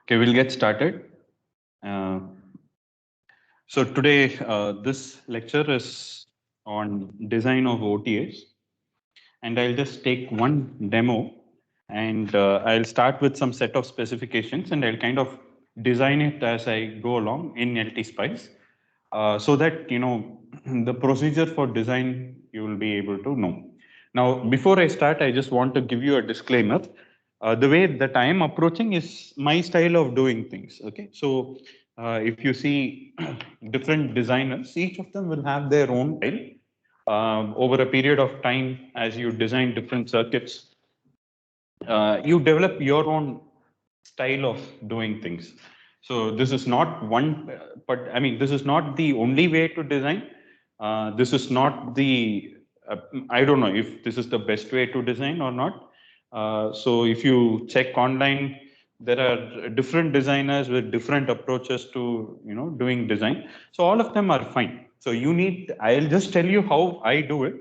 Okay, we'll get started. Uh, so today, this lecture is on design of OTAs, and I'll just take one demo, and I'll start with some set of specifications, and I'll kind of design it as I go along in LTSpice, so that the procedure for design you will be able to know. Now, before I start, I just want to give you a disclaimer. The way that I am approaching is my style of doing things. Okay, so if you see different designers, each of them will have their own style. Over a period of time, as you design different circuits, you develop your own style of doing things. So this is not one, but I mean, this is not the only way to design. This is not the, I don't know if this is the best way to design or not. So if you check online, there are different designers with different approaches to doing design. So all of them are fine. So I'll just tell you how I do it,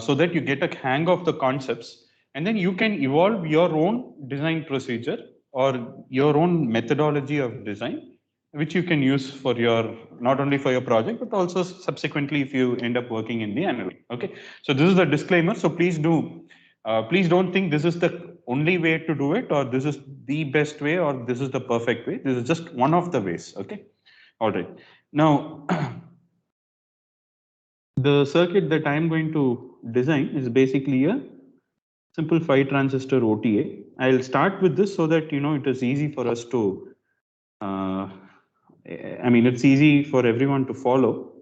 so that you get a hang of the concepts, and then you can evolve your own design procedure or your own methodology of design, which you can use for your, not only for your project, but also subsequently if you end up working in the analytic. Okay, so this is the disclaimer. So please don't think this is the only way to do it, or this is the best way, or this is the perfect way. This is just one of the ways. Okay, all right. Now, the circuit that I'm going to design is basically a simple 5 transistor OTA. I'll start with this so that it is easy for us to, uh, I mean, it's easy for everyone to follow.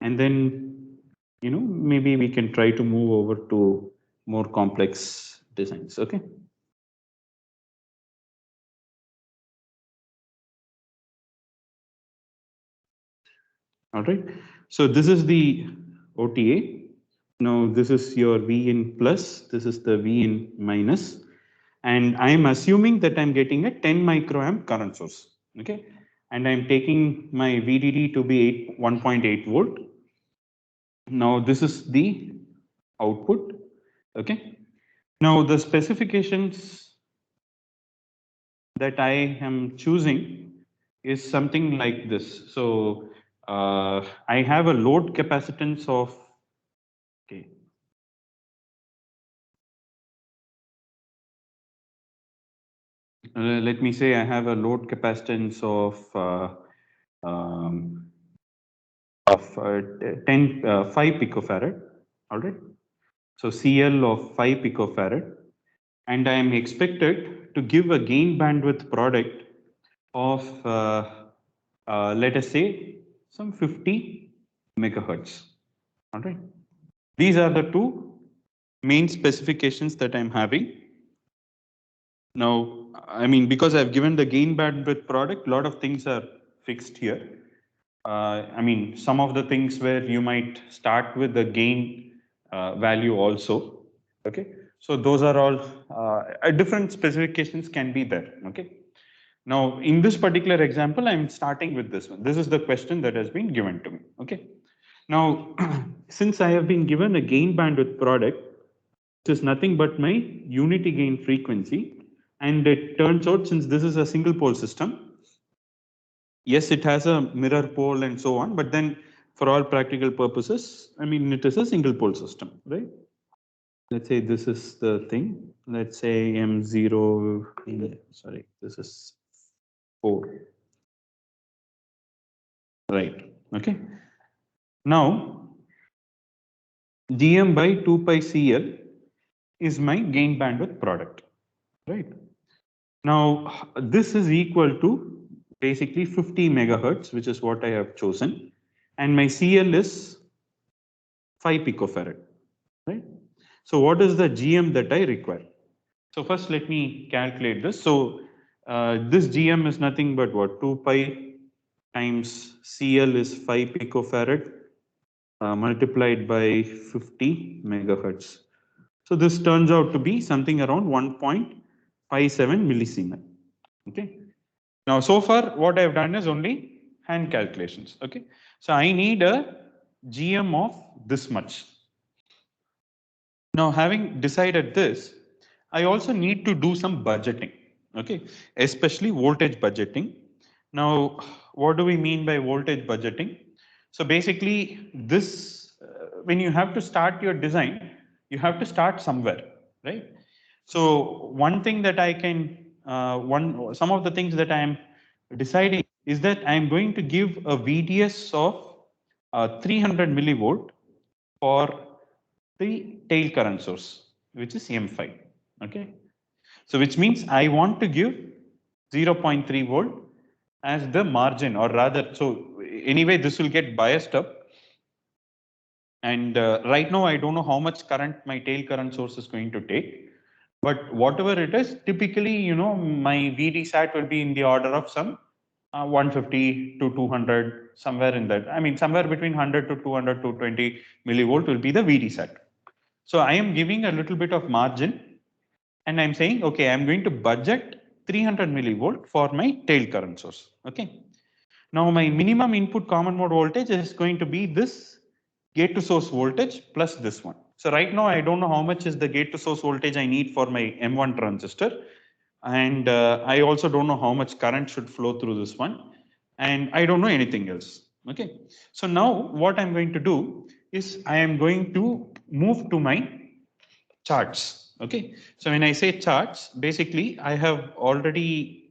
And then, maybe we can try to move over to more complex designs. Okay. All right. So this is the OTA. Now this is your V in plus, this is the V in minus. And I'm assuming that I'm getting a 10 microamp current source. Okay. And I'm taking my VDD to be 1.8 volt. Now this is the output. Okay. Now the specifications that I am choosing is something like this. So I have a load capacitance of, okay, let me say I have a load capacitance of um, 5 picofarad. All right. So CL of 5 picofarad, and I am expected to give a gain bandwidth product of let us say some 50 megahertz. All right. These are the two main specifications that I'm having. Now, I mean, because I've given the gain bandwidth product, a lot of things are fixed here. I mean, some of the things where you might start with the gain value also. Okay, so those are all different specifications can be there. Okay. Now, in this particular example, I'm starting with this one. This is the question that has been given to me. Okay. Now, since I have been given a gain bandwidth product, this is nothing but my unity gain frequency. And it turns out, since this is a single pole system, yes, it has a mirror pole and so on, but then for all practical purposes, I mean, it is a single pole system, right? Let's say this is the thing. Let's say M0, sorry, this is 4. Right, okay. Now, GM by 2 pi CL is my gain bandwidth product, right? Now, this is equal to basically 50 megahertz, which is what I have chosen. And my CL is 5 picofarad, right? So what is the GM that I require? So first let me calculate this. So this GM is nothing but what? 2 pi times CL is 5 picofarad multiplied by 50 megahertz. So this turns out to be something around 1.57 millisiemens. Okay. Now, so far, what I've done is only hand calculations. Okay. So I need a GM of this much. Now, having decided this, I also need to do some budgeting. Okay, especially voltage budgeting. Now, what do we mean by voltage budgeting? So basically, this when you have to start your design, you have to start somewhere, right? So one thing that I can, some of the things that I am deciding is that I am going to give a VDS of 300 millivolt for the tail current source, which is M5. Okay. So which means I want to give 0.3 volt as the margin, or rather, so anyway, this will get biased up. And right now, I don't know how much current my tail current source is going to take. But whatever it is, typically, my VD sat will be in the order of some 150 to 200, somewhere in that. I mean, somewhere between 100 to 200 to 20 millivolt will be the VD sat. So I am giving a little bit of margin, and I'm saying, okay, I'm going to budget 300 millivolt for my tail current source. Okay. Now my minimum input common mode voltage is going to be this gate to source voltage plus this one. So right now I don't know how much is the gate to source voltage I need for my M1 transistor. And I also don't know how much current should flow through this one. And I don't know anything else. Okay. So now what I'm going to do is I am going to move to my charts. Okay. So when I say charts, basically I have already,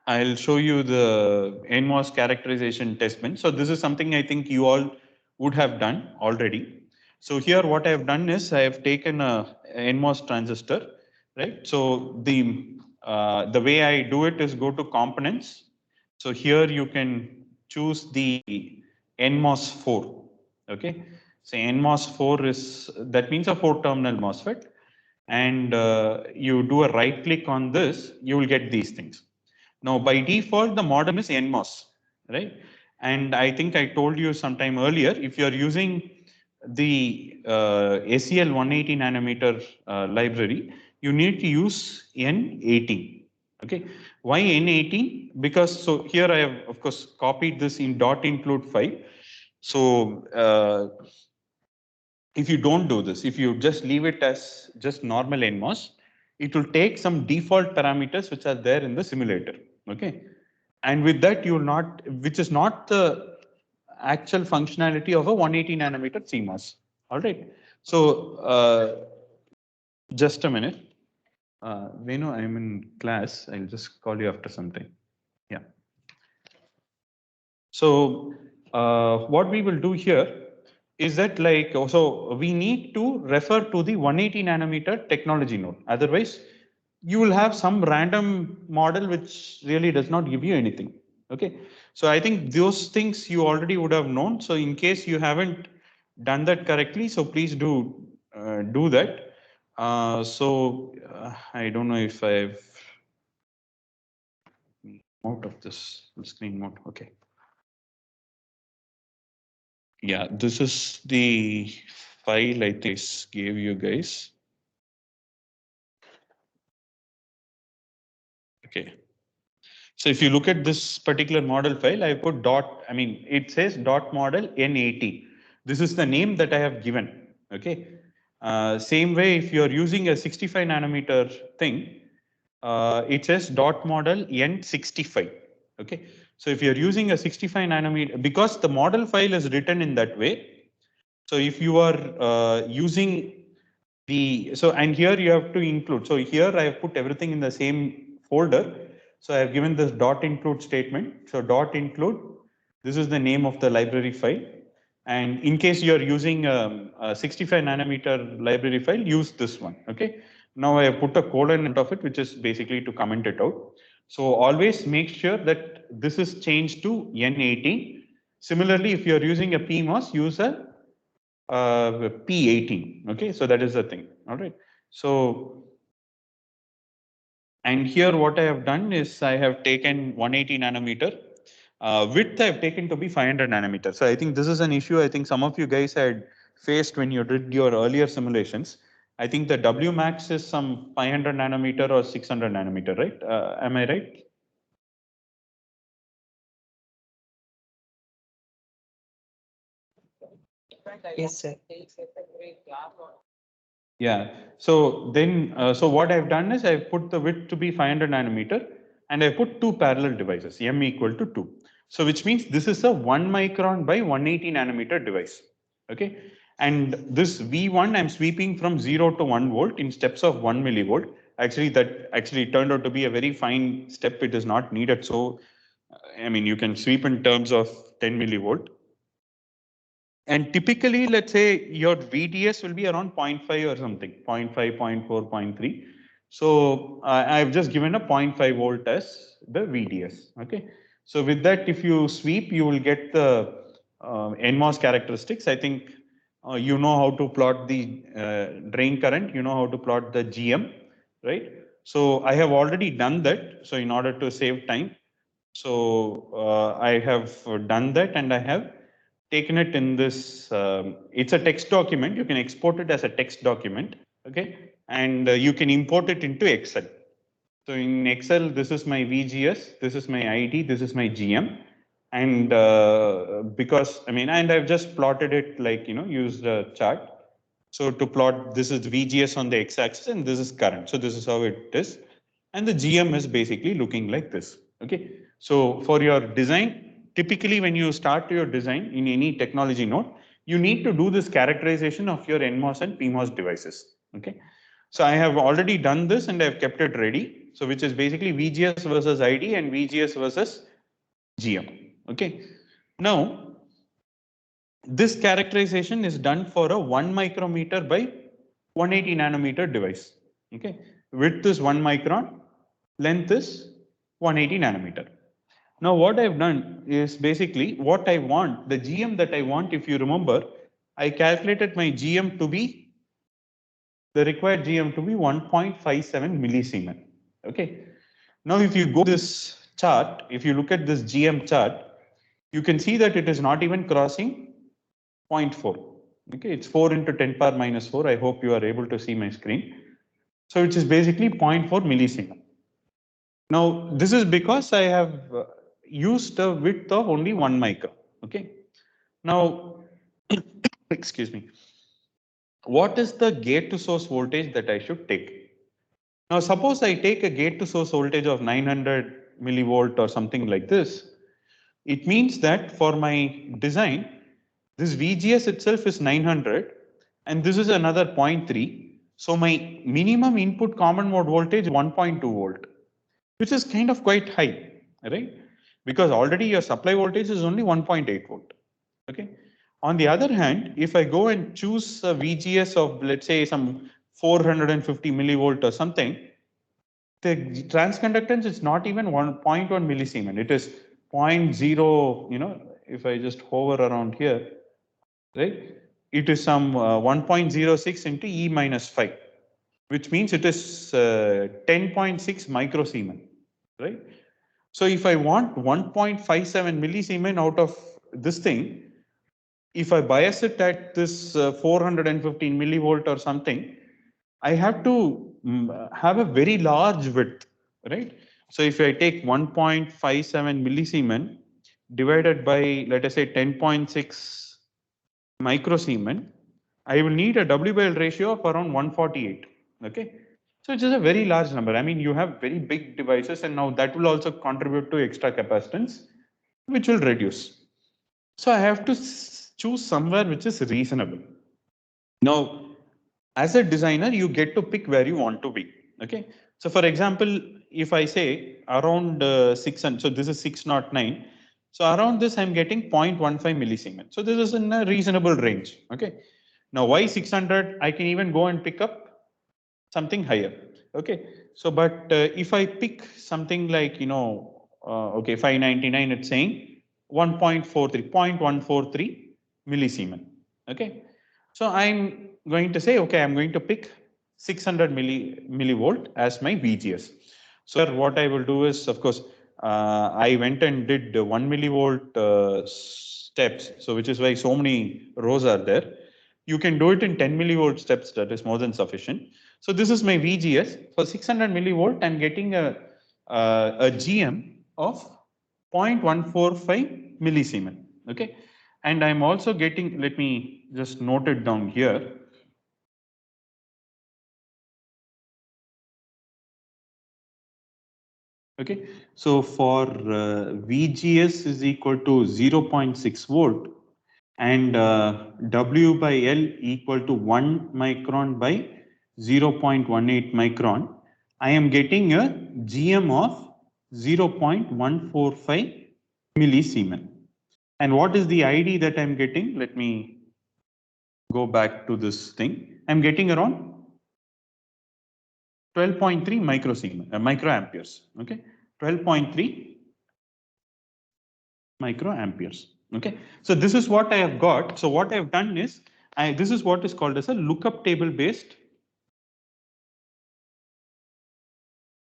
I'll show you the NMOS characterization test bench. So this is something I think you all would have done already. So here what I have done is I have taken a NMOS transistor, right? So the way I do it is go to components. So here you can choose the NMOS 4. Okay. So NMOS 4 is, that means a 4-terminal MOSFET. And you do a right click on this, you will get these things. Now, by default, the model is NMOS, right? And I think I told you sometime earlier, if you're using the ACL 180 nanometer library, you need to use N18. Okay. Why N18? Because so here I have, of course, copied this in .include file. So if you don't do this, if you just leave it as just normal NMOS, it will take some default parameters which are there in the simulator. Okay. And with that, you will not, which is not the actual functionality of a 180 nanometer CMOS. All right. So just a minute. Venu, I'm in class. I'll just call you after some time. Yeah. So what we will do here is that like, so we need to refer to the 180 nanometer technology node. Otherwise, you will have some random model which really does not give you anything. Okay. So I think those things you already would have known. So in case you haven't done that correctly, so please do that. I don't know if I've out of this screen mode. Okay. Yeah, this is the file I think I gave you guys. Okay. So if you look at this particular model file, I put dot, I mean, it says dot model N80. This is the name that I have given. Okay. Same way, if you're using a 65 nanometer thing, it says dot model N65. Okay. So if you're using a 65 nanometer, because the model file is written in that way. So if you are using so and here you have to include. So here I have put everything in the same folder. So I have given this dot include statement. So dot include, this is the name of the library file. And in case you are using a 65 nanometer library file, use this one. Okay. Now I have put a colon in front of it, which is basically to comment it out. So always make sure that this is changed to N18. Similarly, if you are using a PMOS, use a P18. Okay, so that is the thing. All right. So, and here what I have done is I have taken 180 nanometer. Width I have taken to be 500 nanometer. So I think this is an issue I think some of you guys had faced when you did your earlier simulations. I think the W max is some 500 nanometer or 600 nanometer, right? Am I right? Yes, sir. Yeah. So then, so what I've done is I've put the width to be 500 nanometer and I put two parallel devices, M equal to 2. So which means this is a 1 micron by 180 nanometer device. Okay. And this V1, I'm sweeping from 0 to 1 volt in steps of 1 millivolt. Actually, that actually turned out to be a very fine step. It is not needed. So, I mean, you can sweep in terms of 10 millivolt. And typically, let's say your VDS will be around 0.5 or something, 0.5, 0.4, 0.3. So I've just given a 0.5 volt as the VDS. Okay. So with that, if you sweep, you will get the NMOS characteristics. I think you know how to plot the drain current. You know how to plot the GM, right? So I have already done that. So in order to save time, so I have done that and I have taken it in this, it's a text document. You can export it as a text document, okay? And you can import it into Excel. So in Excel, this is my VGS, this is my ID, this is my GM. And because, I mean, and I've just plotted it like, used a chart. So to plot, this is VGS on the x-axis and this is current. So this is how it is. And the GM is basically looking like this, okay? So for your design, typically when you start your design in any technology node, you need to do this characterization of your NMOS and PMOS devices, okay? So I have already done this and I've kept it ready. So which is basically VGS versus ID and VGS versus GM, okay? Now, this characterization is done for a 1 micrometer by 180 nanometer device, okay? Width is 1 micron, length is 180 nanometer. Now what I've done is basically what I want, the GM that I want, if you remember, I calculated my GM to be, the required GM to be 1.57 millisiemens, okay? Now if you go this chart, if you look at this GM chart, you can see that it is not even crossing 0.4, okay? It's 4 into 10 power minus 4. I hope you are able to see my screen. So which is basically 0.4 millisiemens. Now, this is because I have used a width of only 1 micron. Okay. Now, excuse me. What is the gate to source voltage that I should take? Now, suppose I take a gate to source voltage of 900 millivolt or something like this. It means that for my design, this VGS itself is 900 and this is another 0.3. So my minimum input common mode voltage is 1.2 volt, which is kind of quite high, right? Because already your supply voltage is only 1.8 volt. Okay. On the other hand, if I go and choose a VGS of, let's say, some 450 millivolt or something, the transconductance is not even 1.1 millisiemens. It is 0.0, if I just hover around here, right? It is some 1.06 into E minus 5, which means it is 10.6 microsiemens, right? So if I want 1.57 millisiemens out of this thing, if I bias it at this 415 millivolt or something, I have to have a very large width, right? So if I take 1.57 millisiemens divided by, let us say, 10.6 microsiemens, I will need a W by L ratio of around 148. Okay. So it's just a very large number. I mean, you have very big devices, and now that will also contribute to extra capacitance, which will reduce. So I have to choose somewhere which is reasonable. Now, as a designer, you get to pick where you want to be. Okay. So for example, if I say around 6, and so this is 609. So around this, I'm getting 0.15 millisiemens. So this is in a reasonable range. Okay. Now, why 600? I can even go and pick up something higher. Okay. So, but if I pick something like, okay, 599, it's saying 1.43, 0.143 millisiemens. Okay. So I'm going to say, okay, I'm going to pick 600 millivolt as my VGS. So what I will do is, of course, I went and did 1 millivolt steps. So which is why so many rows are there. You can do it in 10 millivolt steps. That is more than sufficient. So this is my VGS. For 600 millivolt, I'm getting a GM of 0.145 millisiemens. Okay. And I'm also getting, let me just note it down here. Okay, so for VGS is equal to 0.6 volt and W by L equal to 1 micron by 0.18 micron, I am getting a GM of 0.145 millisiemens. And what is the ID that I'm getting? Let me go back to this thing. I'm getting around 12.3 microamperes. Okay, 12.3 microamperes. Okay, so this is what I have got. So what I have done is, this is what is called as a lookup table based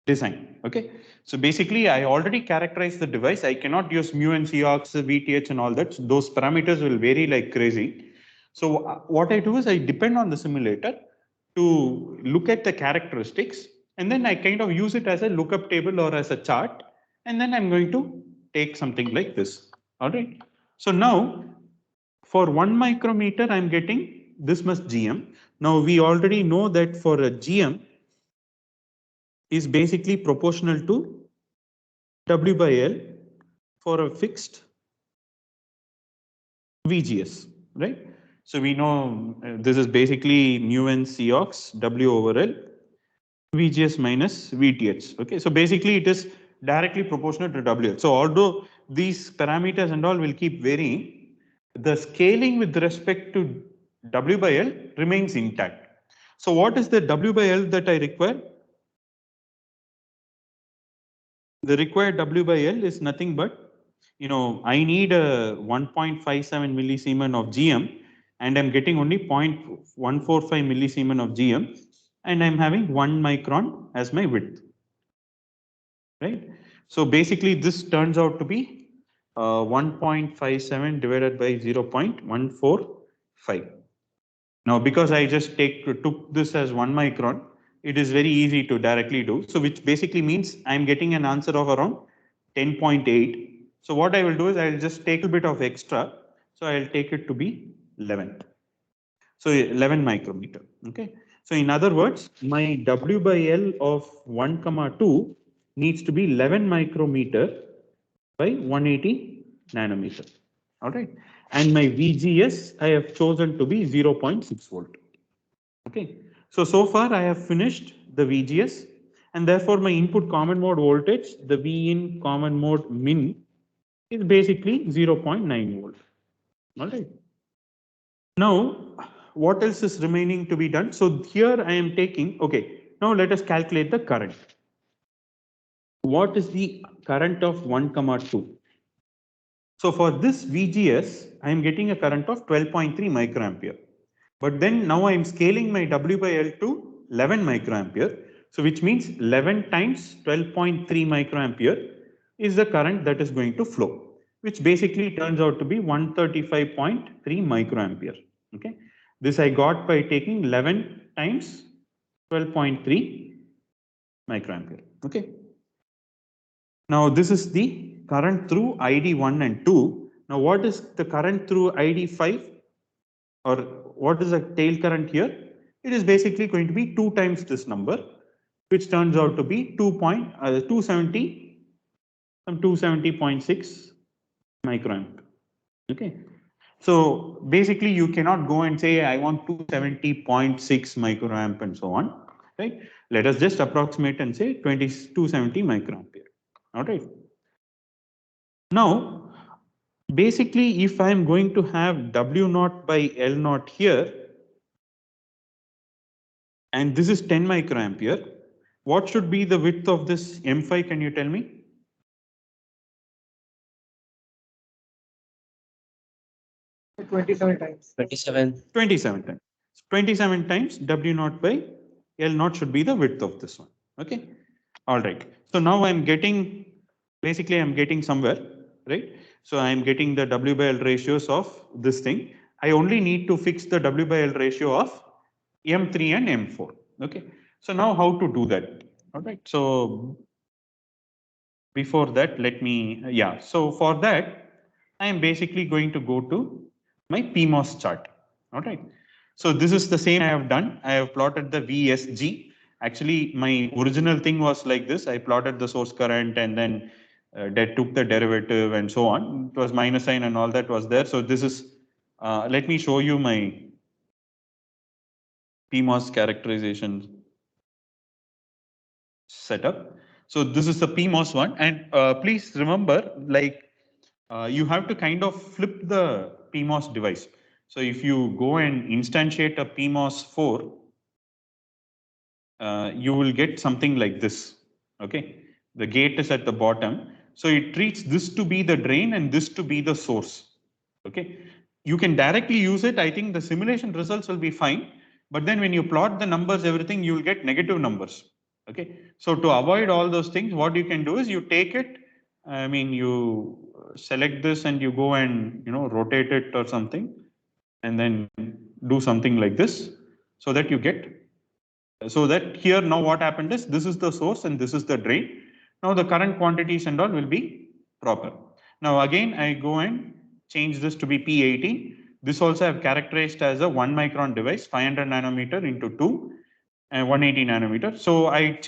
design. Okay, so basically I already characterized the device. I cannot use mu and Cox, VTH and all that. So those parameters will vary like crazy. So what I do is I depend on the simulator to look at the characteristics, and then I kind of use it as a lookup table or as a chart, and then I'm going to take something like this. All right. So now for 1 micrometer, I'm getting this much GM. Now we already know that for a GM is basically proportional to W by L for a fixed VGS, right? So we know this is basically mu n Cox W over L VGS minus VTH. Okay, so basically it is directly proportional to WL. So although these parameters and all will keep varying, the scaling with respect to W by L remains intact. So what is the W by L that I require? The required W by L is nothing but, I need a 1.57 millisiemens of GM and I'm getting only 0.145 millisiemens of GM and I'm having 1 micron as my width. Right? So basically this turns out to be 1.57 divided by 0.145. Now, because I just took this as 1 micron, it is very easy to directly do. So which basically means I'm getting an answer of around 10.8. So what I will do is I'll just take a bit of extra. So I'll take it to be 11. So 11 micrometer. Okay. So in other words, my W by L of 1, 2 needs to be 11 micrometer by 180 nanometer. All right. And my VGS I have chosen to be 0.6 volt. Okay. So far I have finished the VGS and therefore my input common mode voltage, the V in common mode min is basically 0.9 volt. All right. Now, what else is remaining to be done? So here I am taking, okay, now let us calculate the current. What is the current of 1, 2? So for this VGS, I am getting a current of 12.3 microampere. But then now I am scaling my W by L to 11 microampere. So which means 11 times 12.3 microampere is the current that is going to flow, which basically turns out to be 135.3 microampere. Okay. This I got by taking 11 times 12.3 microampere. Okay. Now this is the current through ID1 and 2. Now what is the current through ID5 or what is the tail current here? It is basically going to be 2 times this number, which turns out to be 270, some 270.6 microamp. Okay. So basically you cannot go and say I want 270.6 microamp and so on, right? Let us just approximate and say 270 microampere. All right. Now, basically, if I am going to have W naught by L naught here, and this is 10 microampere, what should be the width of this M5? Can you tell me? 27 times. 27. 27 times. 27 times W naught by L naught should be the width of this one. Okay. All right. So now I'm getting, basically I'm getting somewhere, right? So I'm getting the W by L ratios of this thing. I only need to fix the W by L ratio of M3 and M4. Okay. So now how to do that? All right. So before that, let me, yeah. So for that, I am basically going to go to my PMOS chart. All right. So this is the same I have done. I have plotted the VSG Actually, my original thing was like this. I plotted the source current and then that took the derivative and so on. It was minus sign and all that was there. So this is, let me show you my PMOS characterization setup. So this is the PMOS one. And please remember, like, you have to kind of flip the PMOS device. So if you go and instantiate a PMOS 4, you will get something like this. Okay, the gate is at the bottom. So it treats this to be the drain and this to be the source. Okay, you can directly use it. I think the simulation results will be fine. But then when you plot the numbers, everything, you will get negative numbers. Okay, so to avoid all those things, what you can do is you take it. I mean, you select this and you go and rotate it or something, and then do something like this, so that you get. So that here now what happened is this is the source and this is the drain. Now the current quantities and all will be proper. Now again I go and change this to be P18. This also I have characterized as a 1 micron device, 500 nanometer into 2 and 180 nanometer. So I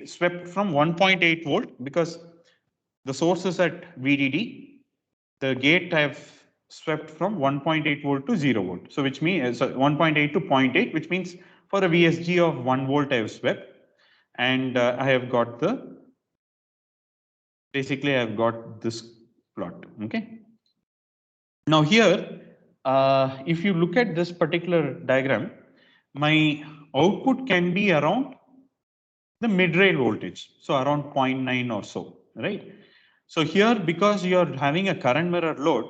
swept from 1.8 volt because the source is at VDD. The gate I have swept from 1.8 volt to 0 volt. So which means 1.8 to 0.8, which means for a VSG of 1 volt I have swept, and I have got basically I have got this plot. Okay. Now here, if you look at this particular diagram, my output can be around the mid-rail voltage, so around 0.9 or so, right? So here, because you are having a current mirror load,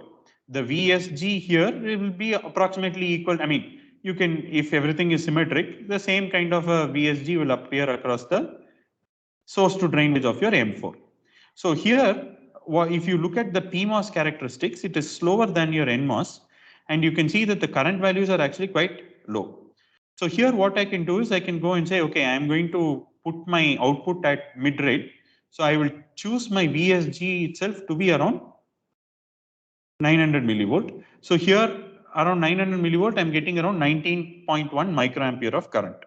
the VSG here it will be approximately equal. I mean, you can, if everything is symmetric, the same kind of a VSG will appear across the source to drain of your M4. So here, if you look at the PMOS characteristics, it is slower than your NMOS, and you can see that the current values are actually quite low. So here what I can do is I can go and say, okay, I'm going to put my output at mid-rail. So I will choose my VSG itself to be around 900 millivolt. So here around 900 millivolt, I'm getting around 19.1 microampere of current.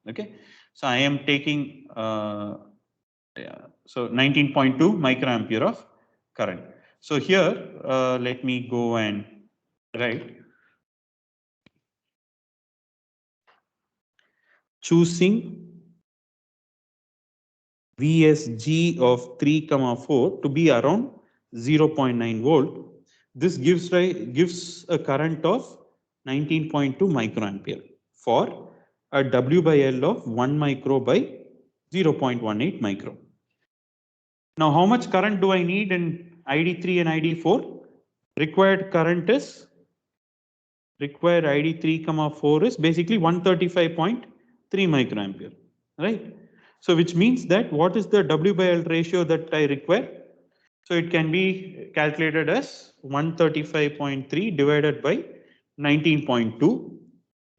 Okay. So I am taking, so 19.2 microampere of current. So here, let me go and write. Choosing VSG of 3,4 to be around 0.9 volt. This gives a current of 19.2 microampere for a W by L of 1 micro by 0.18 micro. Now, how much current do I need in ID3 and ID4? Required current is required ID3, 4 is basically 135.3 microampere, right? So which means that what is the W by L ratio that I require? So it can be calculated as 135.3 divided by 19.2.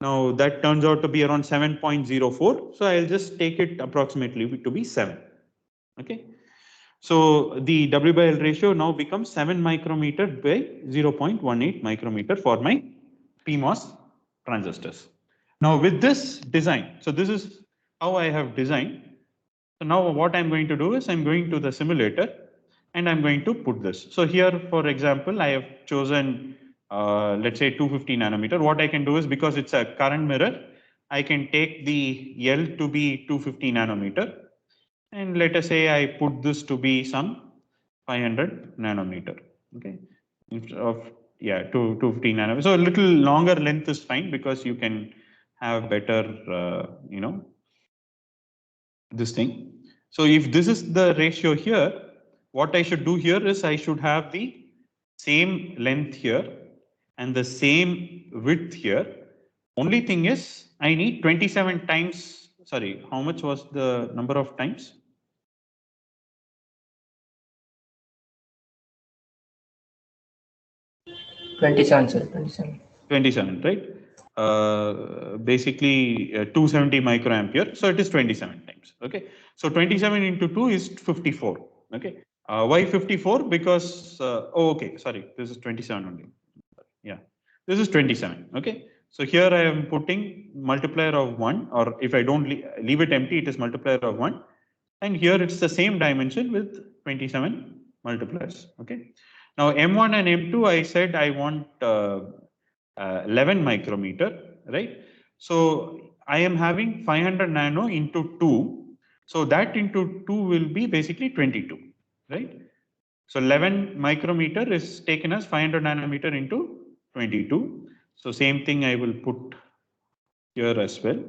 Now that turns out to be around 7.04. So I'll just take it approximately to be 7. Okay. So the W by L ratio now becomes 7 micrometer by 0.18 micrometer for my PMOS transistors. Now with this design, so this is how I have designed. So now what I'm going to do is I'm going to the simulator and I'm going to put this. So here, for example, I have chosen, let's say 250 nanometer. What I can do is, because it's a current mirror, I can take the L to be 250 nanometer. And let us say I put this to be some 500 nanometer. Okay. Instead of, yeah, 250 nanometer. So a little longer length is fine because you can have better, this thing. So if this is the ratio here, what I should do here is I should have the same length here and the same width here. Only thing is I need 27 times, sorry, how much was the number of times? 27, sir. 27. 27, right? Basically 270 microampere. So it is 27 times. Okay. So 27 into 2 is 54. Okay. Why 54? Because, oh, okay. Sorry. This is 27 only. Yeah. This is 27. Okay. So here I am putting multiplier of 1, or if I don't leave it empty, it is multiplier of 1. And here it's the same dimension with 27 multipliers. Okay. Now M1 and M2, I said I want 11 micrometer, right? So I am having 500 nano into 2. So that into 2 will be basically 22, right? So 11 micrometer is taken as 500 nanometer into 22. So same thing I will put here as well.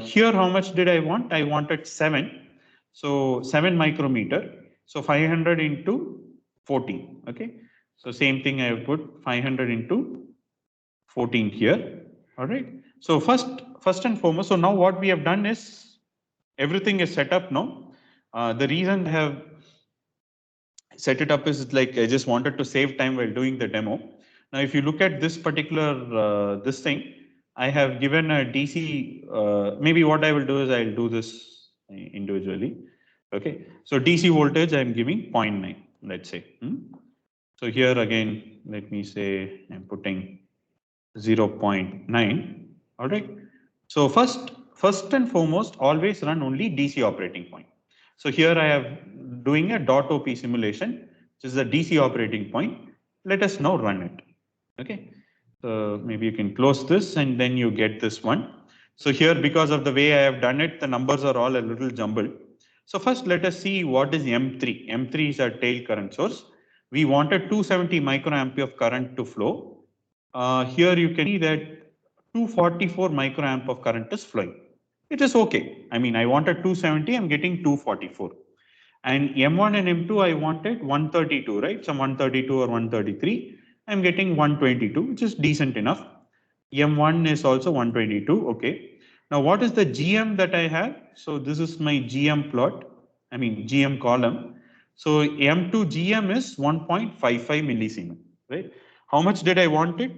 Here, how much did I want? I wanted 7. So 7 micrometer. So 500 into 14. Okay. So same thing I have put 500 into 14 here. All right. So first and foremost, so now what we have done is everything is set up now. The reason I have set it up is like I just wanted to save time while doing the demo. Now, if you look at this particular this thing, I have given a DC. Maybe what I will do is I'll do this individually. Okay, so DC voltage I'm giving 0.9. Let's say. So here again, let me say I'm putting 0.9. All right. So first and foremost, always run only DC operating point. So here I have doing a dot OP simulation, which is the DC operating point. Let us now run it. Okay. So maybe you can close this and then you get this one. So here, because of the way I have done it, the numbers are all a little jumbled. So first, let us see what is M3. M3 is our tail current source. We wanted 270 microampere of current to flow. Here you can see that 244 microamp of current is flowing. It is okay. I mean, I wanted 270, I'm getting 244. And M1 and M2, I wanted 132, right? Some 132 or 133. I'm getting 122, which is decent enough. M1 is also 122. Okay. Now, what is the GM that I have? So this is my GM plot. I mean, GM column. So M2 GM is 1.55 millisiemens, right? How much did I want it?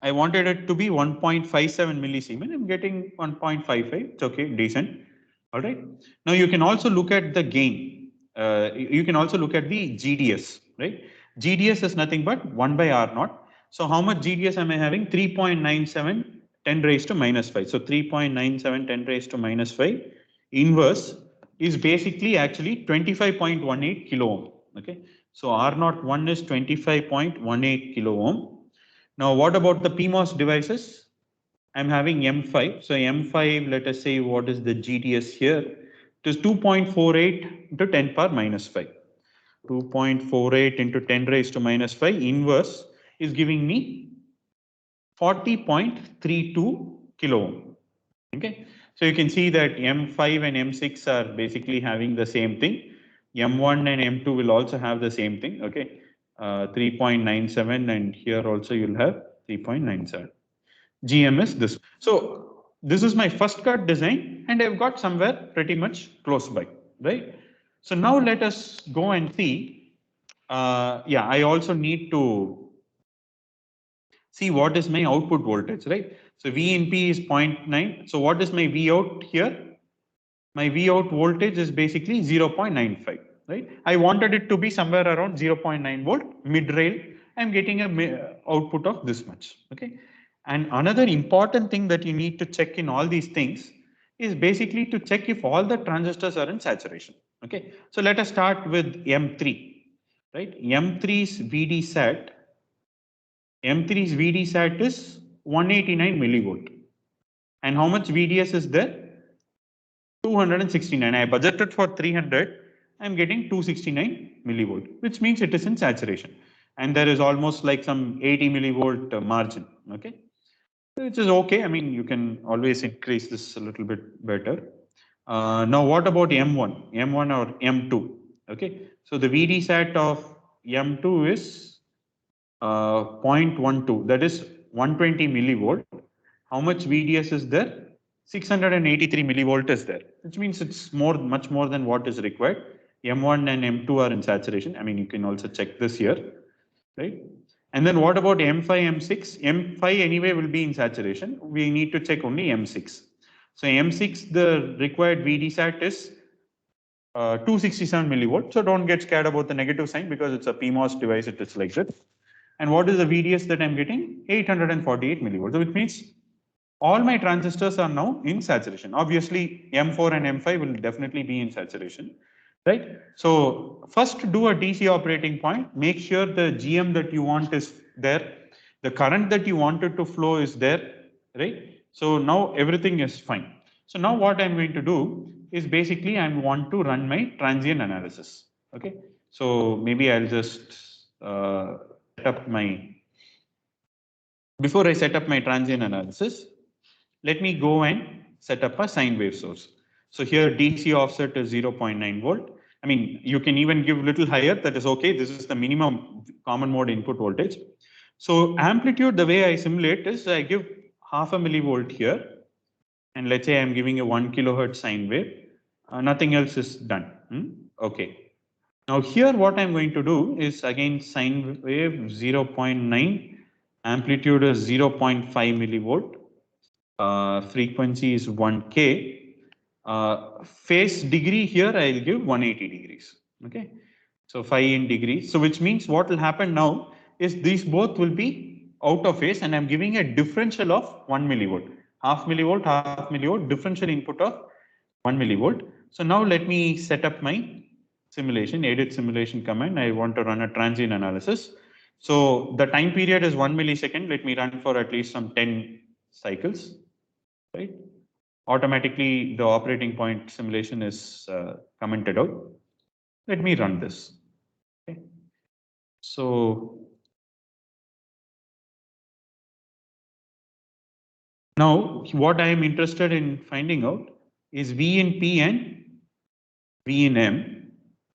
I wanted it to be 1.57 millisiemens. I'm getting 1.55. It's okay, decent. All right. Now you can also look at the gain. You can also look at the GDS, right? GDS is nothing but 1 by R naught. So how much GDS am I having? 3.97 10 raised to minus 5. So 3.97 10 raised to minus 5 inverse is basically actually 25.18 kilo ohm. Okay. So R naught 1 is 25.18 kilo ohm. Now, what about the PMOS devices? I'm having M5. So M5, let us say what is the GDS here? It is 2.48 into 10 power minus 5. 2.48 into 10 raised to minus 5 inverse is giving me 40.32 kilo ohm. Okay. So you can see that M5 and M6 are basically having the same thing. M1 and M2 will also have the same thing. Okay. 3.97, and here also you'll have 3.97. GM is this. So this is my first cut design, and I've got somewhere pretty much close by, right? So now let us go and see. Yeah, I also need to see what is my output voltage, right? So V in P is 0.9. So what is my V out here? My V out voltage is basically 0.95, right? I wanted it to be somewhere around 0.9 volt mid rail. I'm getting a output of this much, okay? And another important thing that you need to check in all these things is basically to check if all the transistors are in saturation, okay? So let us start with M3, right? M3's VD sat, M3's VD sat is 189 millivolt. And how much VDS is there? 269. I budgeted for 300. I'm getting 269 millivolt, which means it is in saturation. And there is almost like some 80 millivolt margin. Okay. Which is okay. I mean, you can always increase this a little bit better. Now, what about M1? M1 or M2? Okay. So the VD sat of M2 is 0.12. That is 120 millivolt. How much VDS is there? 683 millivolt is there, which means it's much more than what is required. M1 and M2 are in saturation. I mean, you can also check this here, right? And then what about M5, M6? M5 anyway will be in saturation. We need to check only M6. So M6, the required VD sat is 267 millivolt. So don't get scared about the negative sign because it's a PMOS device. It is like this. And what is the VDS that I'm getting? 848 millivolts. So which means all my transistors are now in saturation. Obviously, M4 and M5 will definitely be in saturation, right? So first do a DC operating point, make sure the GM that you want is there, the current that you wanted to flow is there, right? So now everything is fine. So now what I'm going to do is basically I want to run my transient analysis, okay? So maybe I'll just set up my, before I set up my transient analysis, let me go and set up a sine wave source. So here DC offset is 0.9 volt. I mean, you can even give little higher, that is okay. This is the minimum common mode input voltage. So amplitude, the way I simulate is I give half a millivolt here. And let's say I'm giving a 1 kilohertz sine wave. Nothing else is done. Okay. Now here what I'm going to do is again sine wave 0.9, amplitude is 0.5 millivolt. Frequency is 1K. Phase degree here I'll give 180 degrees. Okay, so 5 in degrees. So which means what will happen now is these both will be out of phase, and I'm giving a differential of 1 millivolt, half millivolt, differential input of 1 millivolt. So now let me set up my simulation, edit simulation command. I want to run a transient analysis. So the time period is 1 millisecond. Let me run for at least some 10 cycles, right? Automatically the operating point simulation is commented out. Let me run this. Okay. So now what I am interested in finding out is V in P and V in M.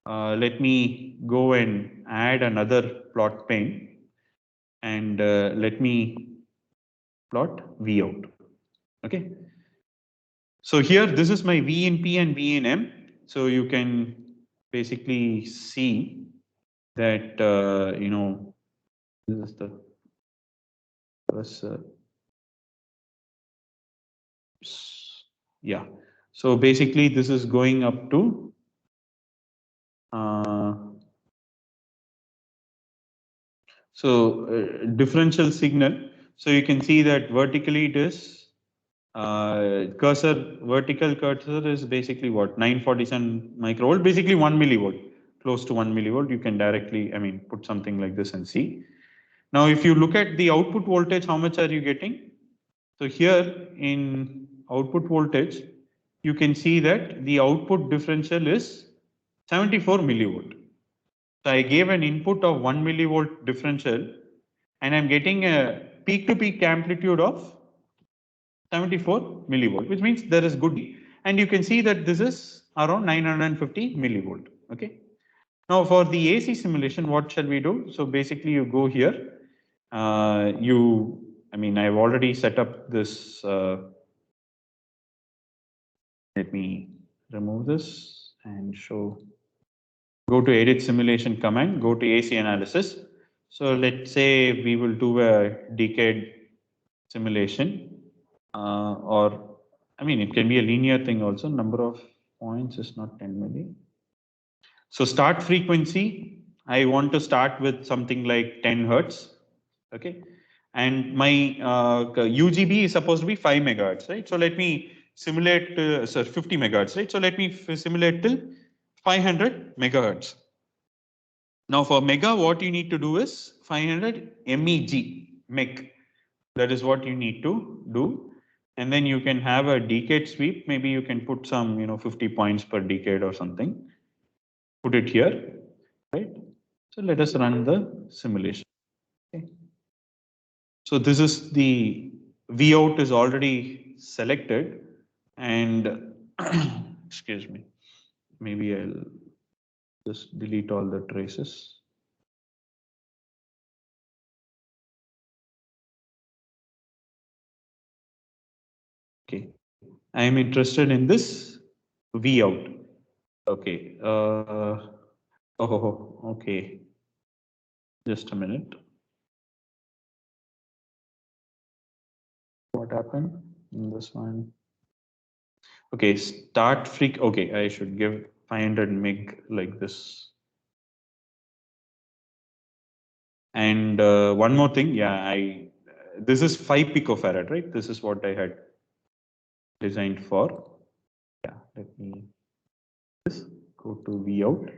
Let me go and add another plot pane and let me plot V out. Okay. So here, this is my V in P and V in M. So you can basically see that, you know, this is the first, yeah. So basically this is going up to, differential signal. So you can see that vertically it is, vertical cursor is basically what, 947 microvolt, basically 1 millivolt, close to 1 millivolt. You can directly, I mean, put something like this and see. Now, if you look at the output voltage, how much are you getting? So here in output voltage, you can see that the output differential is 74 millivolt. So I gave an input of 1 millivolt differential and I'm getting a peak to peak amplitude of 74 millivolt, which means there is good. And you can see that this is around 950 millivolt. Okay. Now for the AC simulation, what shall we do? So basically you go here, I mean, I've already set up this, let me remove this and show, go to edit simulation command, go to AC analysis. So let's say we will do a decade simulation, or I mean, it can be a linear thing also. Number of points is not 10 milli. So start frequency, I want to start with something like 10 hertz. Okay. And my UGB is supposed to be 5 megahertz, right? So let me simulate, 50 megahertz, right? So let me simulate till 500 megahertz. Now for mega, what you need to do is 500 meg. That is what you need to do. And then you can have a decade sweep. Maybe you can put some, 50 points per decade or something. Put it here, right? So let us run the simulation. Okay. So this is the V out is already selected, and excuse me, maybe I'll just delete all the traces. Okay, I am interested in this V out. Okay. Okay. Just a minute. What happened in this one? Okay, start freak. Okay, I should give 500 meg like this. And one more thing, yeah, this is 5 picofarad, right? This is what I had designed for. Yeah, let me just go to V out.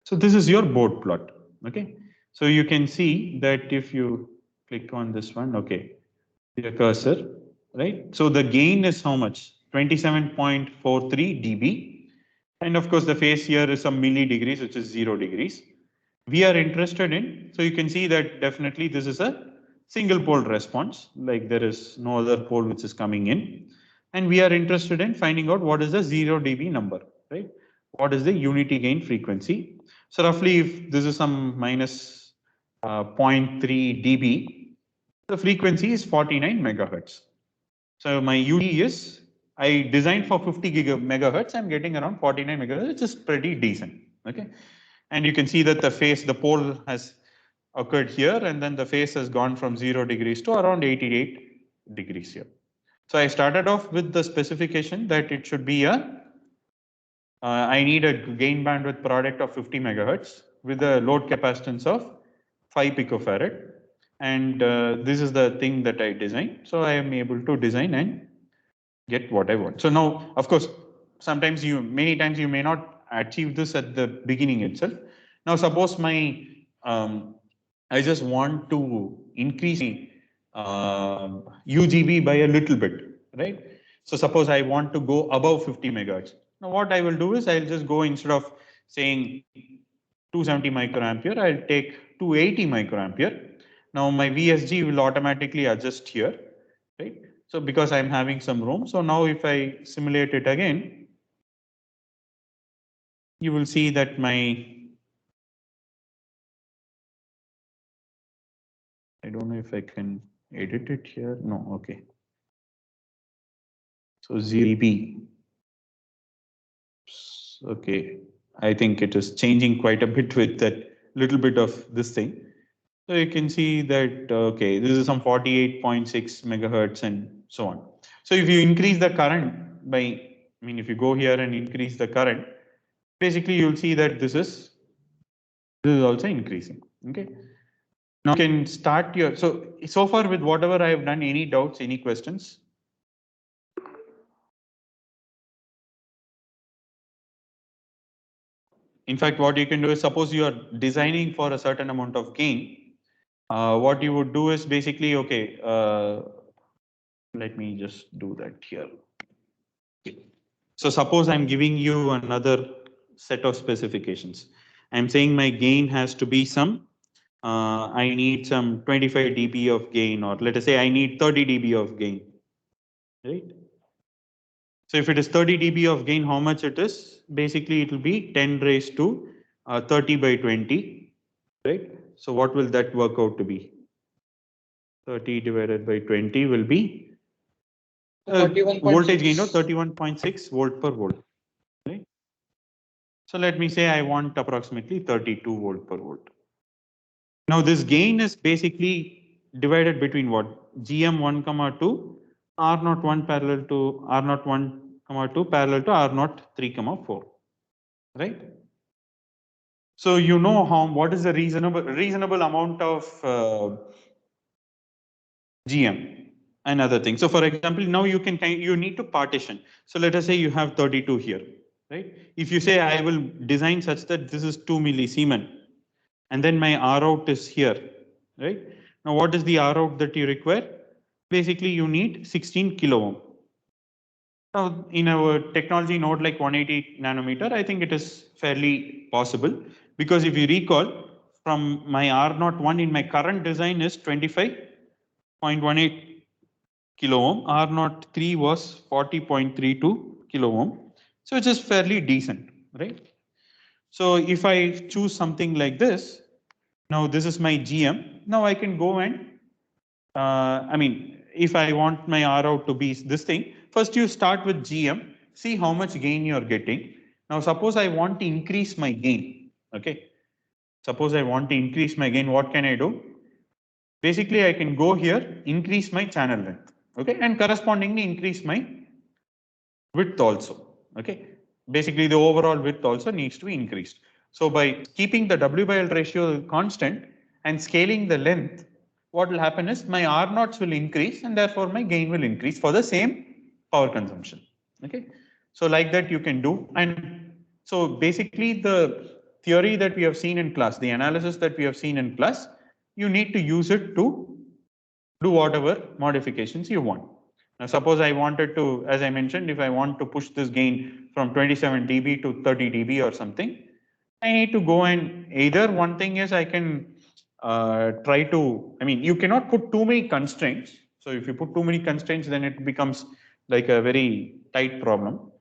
So this is your board plot. Okay. So you can see that if you click on this one, okay, your cursor, right? So the gain is how much? 27.43 dB. And of course, the phase here is some milli degrees, which is 0 degrees. We are interested in, so you can see that definitely this is a single pole response, like there is no other pole which is coming in. And we are interested in finding out what is the 0 dB number, right? What is the unity gain frequency? So roughly if this is some minus 0.3 dB, the frequency is 49 megahertz. So my UD is, I designed for 50 megahertz, I'm getting around 49 megahertz, which is pretty decent, okay? And you can see that the pole has occurred here, and then the phase has gone from 0 degrees to around 88 degrees here. So I started off with the specification that it should be I need a gain bandwidth product of 50 megahertz with a load capacitance of 5 picofarad. And this is the thing that I designed. So I am able to design and get what I want. So now, of course, many times you may not achieve this at the beginning itself. Now, suppose I just want to increase UGB by a little bit, right? So suppose I want to go above 50 megahertz. Now, what I will do is I'll just go, instead of saying 270 microampere, I'll take 280 microampere. Now my VSG will automatically adjust here, right? So because I'm having some room, so now if I simulate it again, you will see that I don't know if I can edit it here. No, okay. So ZB. Okay, I think it is changing quite a bit with that little bit of this thing. So you can see that, okay, this is some 48.6 megahertz and so on. So if you increase the current by, I mean, if you go here and increase the current, basically you'll see that this is also increasing. Okay. Now you can start your, so far with whatever I have done, any doubts, any questions? In fact, what you can do is, suppose you are designing for a certain amount of gain, what you would do is basically, okay, let me just do that here. So suppose I'm giving you another set of specifications. I'm saying my gain has to be some, I need some 25 dB of gain, or let us say I need 30 dB of gain, right? So if it is 30 dB of gain, how much it is? Basically, it will be 10 raised to 30 by 20, right? So what will that work out to be? 30 divided by 20 will be voltage gain of 31.6 volt per volt, right? So let me say I want approximately 32 volt per volt. Now this gain is basically divided between what? GM1, 2, R01 parallel to R01, 2 parallel to R03, 4, right? So you know what is the reasonable amount of GM and other things. So for example, now you need to partition. So let us say you have 32 here, right? If you say I will design such that this is 2 millisiemens, and then my R out is here, right? Now what is the R out that you require? Basically you need 16 kilo ohm. Now in our technology node like 180 nanometer, I think it is fairly possible, because if you recall, from my R01 in my current design is 25.18 kilo ohm, R03 was 40.32 kilo ohm. So it's just fairly decent, right? So if I choose something like this, now this is my GM. Now I can go and, I mean, if I want my R out to be this thing, first you start with GM, see how much gain you're getting. Now suppose I want to increase my gain, okay? Suppose I want to increase my gain, what can I do? Basically, I can go here, increase my channel length, okay? And correspondingly increase my width also, okay? Basically, the overall width also needs to be increased. So by keeping the W by L ratio constant, and scaling the length, what will happen is my R naughts will increase and therefore my gain will increase for the same power consumption. Okay, so like that you can do. And so basically the theory that we have seen in class, the analysis that we have seen in class, you need to use it to do whatever modifications you want. Now, suppose I wanted to, as I mentioned, if I want to push this gain from 27 dB to 30 dB or something, I need to go and either one thing is I can try to, I mean, you cannot put too many constraints. So if you put too many constraints, then it becomes like a very tight problem.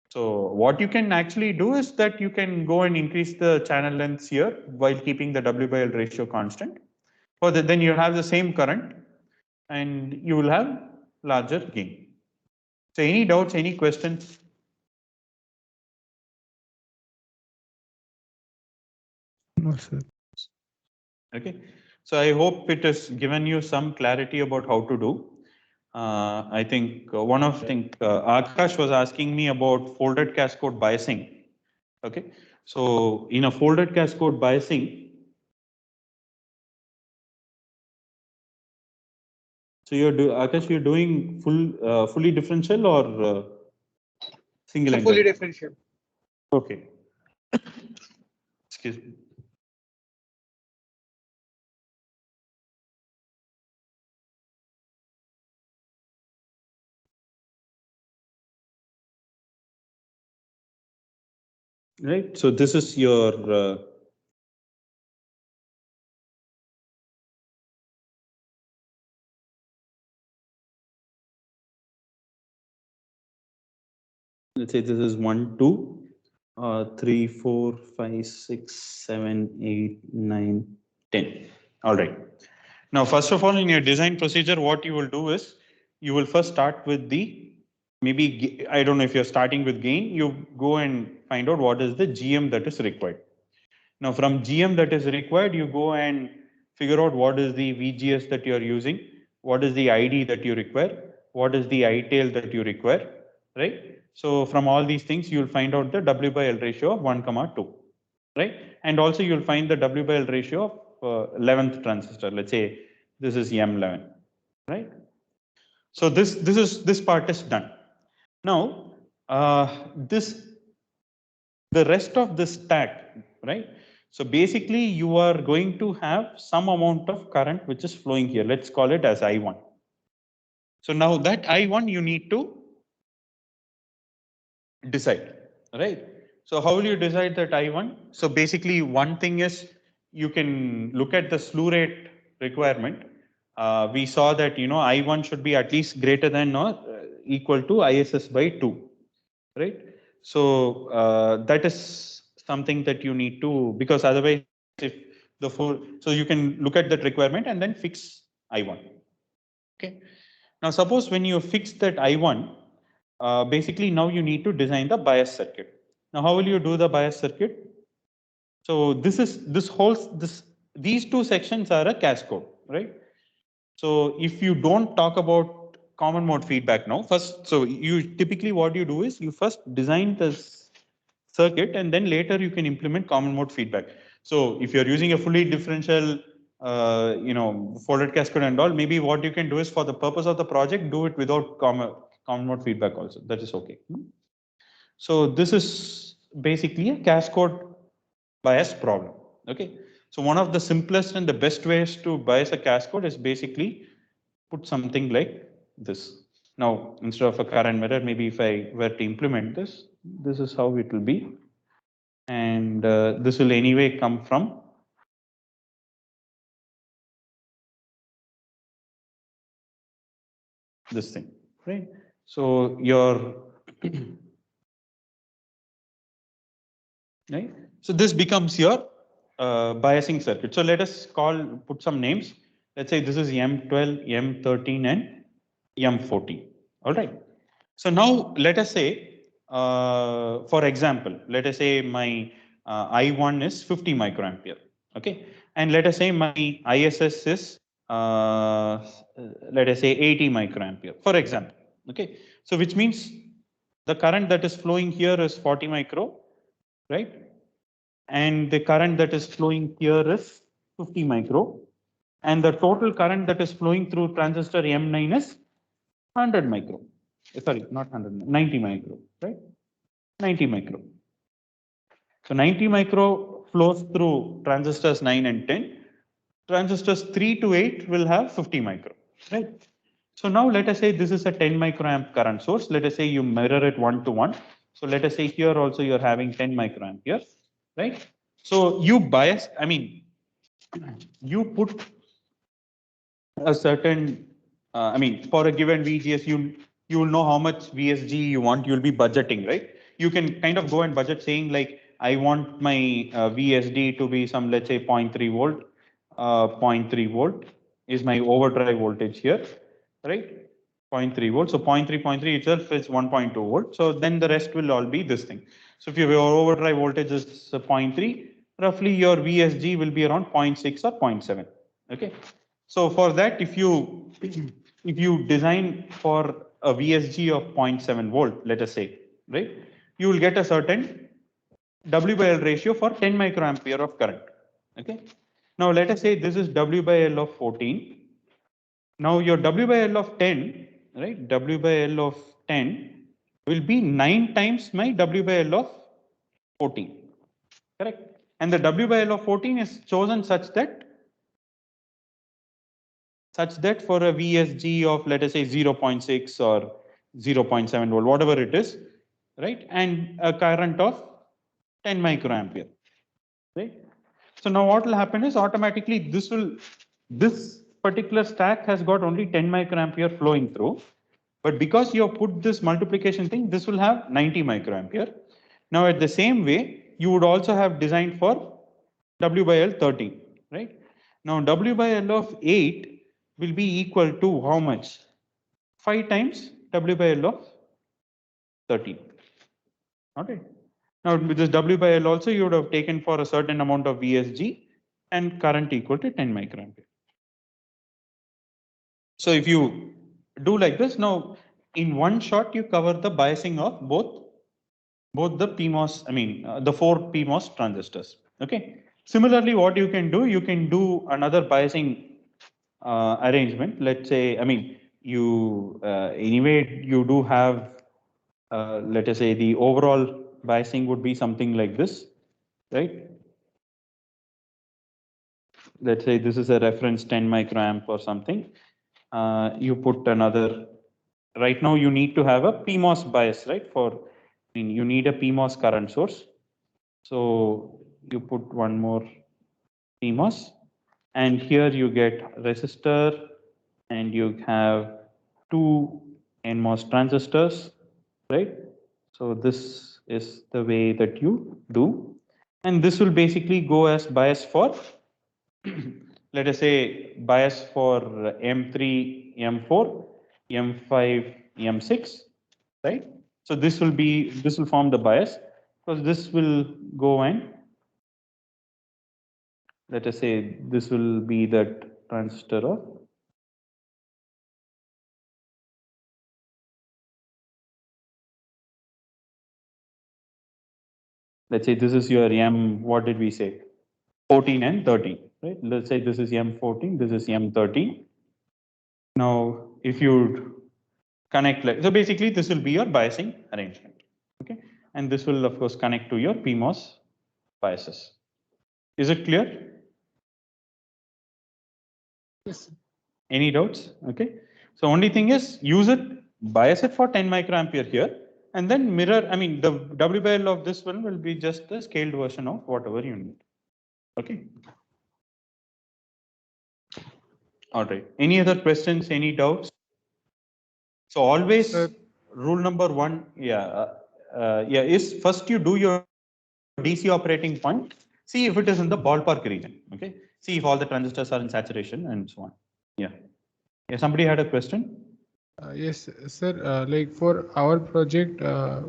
So what you can actually do is that you can go and increase the channel lengths here while keeping the W/L ratio constant. For then you have the same current and you will have larger gain. So any doubts, any questions? No, sir. Okay, so I hope it has given you some clarity about how to do. I think Akash was asking me about folded cascode biasing. Okay, so in a folded cascode biasing, so Akash, you're doing fully differential or single So ended? fully differential. Okay. Excuse me. Right. So this is your let's say this is 1, 2, 3, 4, 5, 6, 7, 8, 9, 10. All right. Now, first of all, in your design procedure, what you will do is you will first start with the maybe I don't know if you're starting with gain, you go and find out what is the GM that is required. Now, from GM that is required, you go and figure out what is the VGS that you're using, what is the ID that you require, what is the ITAL that you require, right? So from all these things, you'll find out the W/L ratio of 1,2, right? And also you'll find the W/L ratio of 11th transistor. Let's say this is M11, right? So this part is done. Now, the rest of this stack, right? So basically you are going to have some amount of current which is flowing here. Let's call it as I1. So now that I1 you need to decide, right? So how will you decide that I1? So basically one thing is you can look at the slew rate requirement. We saw that, you know, I1 should be at least greater than or equal to ISS by 2, right? So that is something that you need to, because otherwise if the full, so you can look at that requirement and then fix I1. Okay. Now suppose when you fix that I1, basically now you need to design the bias circuit. Now how will you do the bias circuit? So these two sections are a cascode, right? So if you don't talk about common mode feedback now, first, so you typically what you do is you first design this circuit and then later you can implement common mode feedback. So if you're using a fully differential, folded cascode and all, maybe what you can do is for the purpose of the project, do it without common mode feedback also. That is okay. So this is basically a cascode bias problem. Okay. So one of the simplest and the best ways to bias a cascode is basically put something like this. Now, instead of a current mirror, maybe if I were to implement this, this is how it will be. And this will anyway come from this thing, right? So your right. So this becomes your biasing circuit. So let us put some names. Let's say this is M12, M13, and M14. All right. So now let us say, for example, let us say my I1 is 50 microampere. Okay. And let us say my ISS is, let us say 80 microampere, for example. Okay. So which means the current that is flowing here is 40 micro, right? And the current that is flowing here is 50 micro. And the total current that is flowing through transistor M9 is 100 micro. Sorry, not 100, 90 micro, right? 90 micro. So 90 micro flows through transistors 9 and 10. Transistors 3 to 8 will have 50 micro, right? So now let us say this is a 10 microamp current source. Let us say you mirror it 1 to 1. So let us say here also you're having 10 microampere, right? So you bias, I mean, you put a certain, I mean, for a given VGS, you will know how much VSG you want. You'll be budgeting, right? You can kind of go and budget saying like, I want my VSD to be some, let's say 0.3 volt, 0.3 volt is my overdrive voltage here, right? 0.3 volt. So 0.3 itself is 1.2 volt. So then the rest will all be this thing. So if your overdrive voltage is 0.3, roughly your VSG will be around 0.6 or 0.7. Okay. So for that, if you design for a VSG of 0.7 volt, let us say, right, you will get a certain W by L ratio for 10 microampere of current. Okay. Now let us say this is W by L of 14. Now your W by L of 10, right? W by L of 10 will be 9 times my W by L of 14. Correct. And the W by L of 14 is chosen such that for a VSG of let us say 0.6 or 0.7 volt, whatever it is, right? And a current of 10 microampere, right? So now what will happen is automatically this particular stack has got only 10 microampere flowing through, but because you have put this multiplication thing, this will have 90 microampere. Now at the same way, you would also have designed for W by L 13, right? Now W by L of 8 will be equal to how much? 5 times W by L of 13. Okay. Now with this W by L also, you would have taken for a certain amount of VSG and current equal to 10 microampere. So if you do like this, now in one shot, you cover the biasing of both the PMOS, I mean, the 4 PMOS transistors. Okay. Similarly, what you can do another biasing arrangement. Let's say, I mean, you anyway, you do have, let us say the overall biasing would be something like this, right? Let's say this is a reference 10 microamp or something. You put another, right now you need to have a PMOS bias, right? I mean, you need a PMOS current source. So you put one more PMOS, and here you get resistor, and you have 2 NMOS transistors, right? So this is the way that you do. And this will basically go as bias for, let us say, bias for M3, M4, M5, M6, right? So this will form the bias, because this will go and let us say this will be that transistor of let's say this is your M, what did we say? 14 and 13, right? Let's say this is M14, this is M13. Now, if you connect, so basically this will be your biasing arrangement, okay? And this will of course connect to your PMOS biases. Is it clear? Yes. Any doubts? Okay. So only thing is use it, bias it for 10 microampere here, and then mirror, I mean, the W by L of this one will be just the scaled version of whatever you need. Okay. All right. Any other questions? Any doubts? So always rule number 1, is first you do your DC operating point, see if it is in the ballpark region. Okay. See if all the transistors are in saturation and so on. Yeah. Yeah. Somebody had a question? Yes, sir. Like for our project,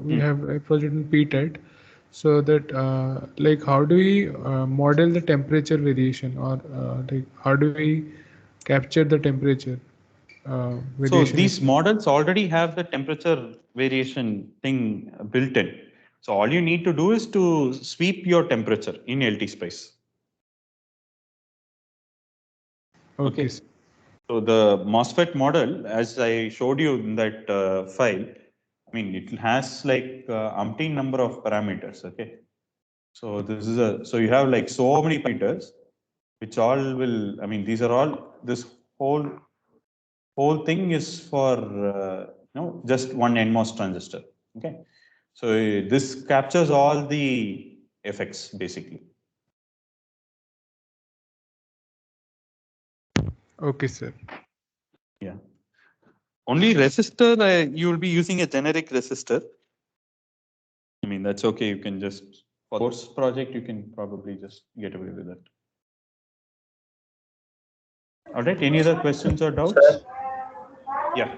we have a project in PTET. So that like how do we model the temperature variation, or like how do we capture the temperature So variation? these models already have the temperature variation thing built in. So all you need to do is to sweep your temperature in LT Spice. Okay. Sir. So the MOSFET model, as I showed you in that file, I mean, it has like umpteen number of parameters. Okay. So this is so you have like so many parameters, which all will, I mean, these are all, this whole thing is for, just one NMOS transistor. Okay. So this captures all the effects basically. Okay, sir. Yeah. Only resistor, you will be using a generic resistor. I mean, that's okay. You can just, for course project, you can probably just get away with it. All right. Any other questions or doubts? Sir, Yeah.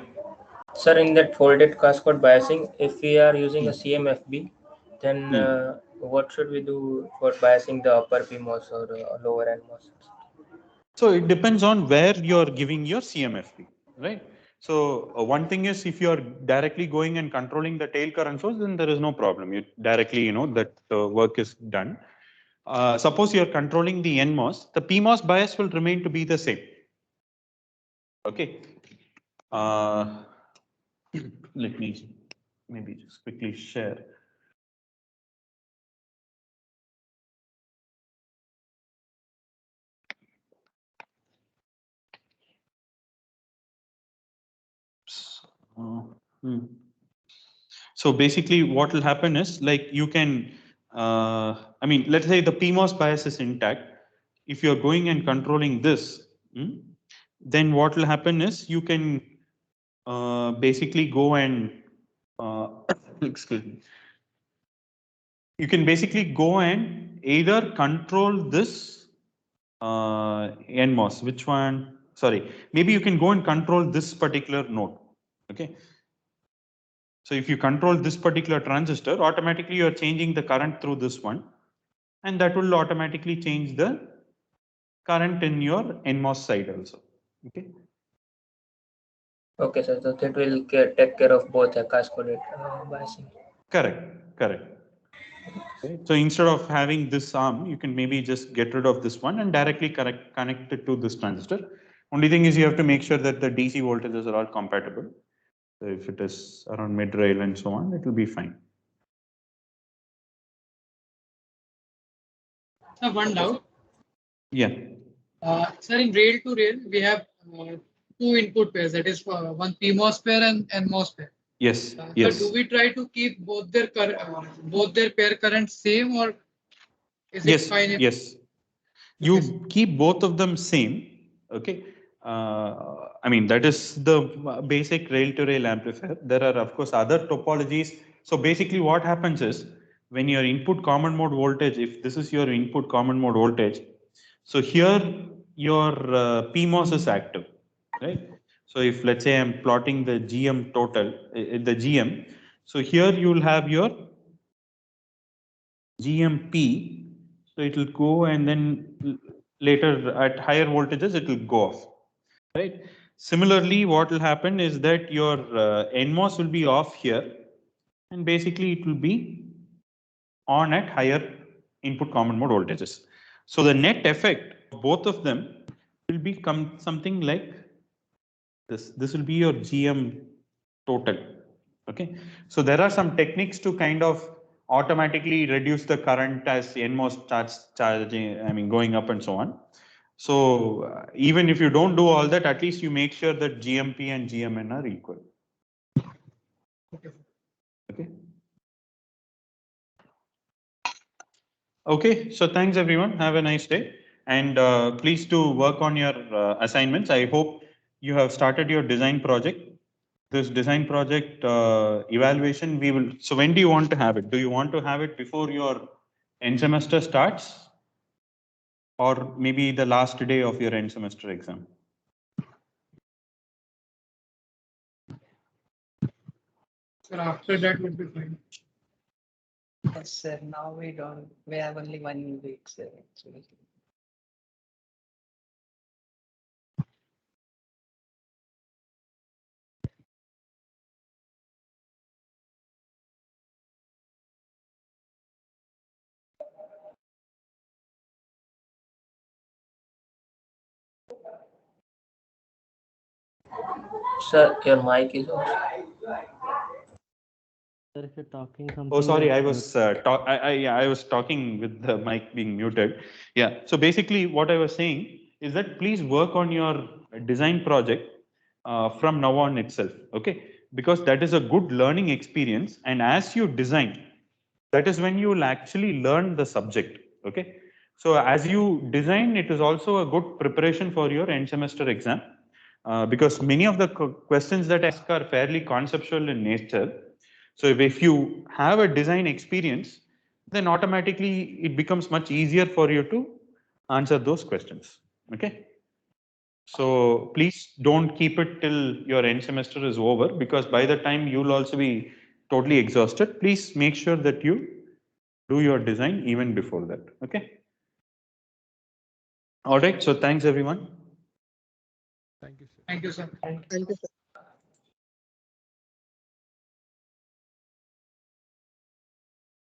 sir, in that folded cascode biasing, if we are using a CMFB, then what should we do for biasing the upper PMOS or lower NMOS? So it depends on where you're giving your CMFB, right? So one thing is, if you're directly going and controlling the tail current source, then there is no problem. You directly, that the work is done. Suppose you're controlling the NMOS, the PMOS bias will remain to be the same. Okay. Let me maybe just quickly share. So basically what will happen is, like, you can, I mean, let's say the PMOS bias is intact. If you're going and controlling this, then what will happen is you can basically go and, excuse me. You can basically go and either control this NMOS, which one? Sorry, maybe you can go and control this particular node. Okay. So if you control this particular transistor, automatically you're changing the current through this one, and that will automatically change the current in your NMOS side also. Okay. Okay, sir. So that will take care of both the cascaded biasing. Correct. Correct. Okay. So instead of having this arm, you can maybe just get rid of this one and directly connect it to this transistor. Only thing is, you have to make sure that the DC voltages are all compatible. So if it is around mid rail and so on, it will be fine. Sir, one doubt. Yeah. Sir, in rail to rail, we have two input pairs, that is one PMOS pair and NMOS pair. Yes. Sir, Yes. do we try to keep both their pair current same, or is it Yes. fine? Yes. You keep both of them same. Okay. I mean, that is the basic rail to rail amplifier. There are, of course, other topologies. So basically what happens is, when your input common mode voltage, if this is your input common mode voltage, so here your PMOS is active, right? So if, let's say, I'm plotting the GM total, the GM, so here you will have your GMP. So it will go, and then later at higher voltages, it will go off, right? Similarly, what will happen is that your NMOS will be off here, and basically it will be on at higher input common mode voltages. So the net effect of both of them will become something like this. This will be your GM total. Okay. So there are some techniques to kind of automatically reduce the current as NMOS starts charging, I mean, going up and so on. So even if you don't do all that, at least you make sure that GMP and GMN are equal. Okay. Okay. So thanks everyone. Have a nice day. And please do work on your assignments. I hope you have started your design project. This design project evaluation, we will. So when do you want to have it? Do you want to have it before your end semester starts, or maybe the last day of your end semester exam? Sir, after that would be fine. Yes, sir. Now we don't. We have only 1 week, sir. Actually. Sir, your mic is off. Sir, if you're talking something. Oh, sorry, like, I was I was talking with the mic being muted. Yeah. So basically, what I was saying is that please work on your design project from now on itself. Okay, because that is a good learning experience, and as you design, that is when you will actually learn the subject. Okay. So as you design, it is also a good preparation for your end semester exam, because many of the questions that I ask are fairly conceptual in nature. So if you have a design experience, then automatically it becomes much easier for you to answer those questions. Okay. So please don't keep it till your end semester is over, because by the time you'll also be totally exhausted. Please make sure that you do your design even before that. Okay. All right. So thanks everyone. Thank you, sir. Thank you, sir. Thank Thank you, sir.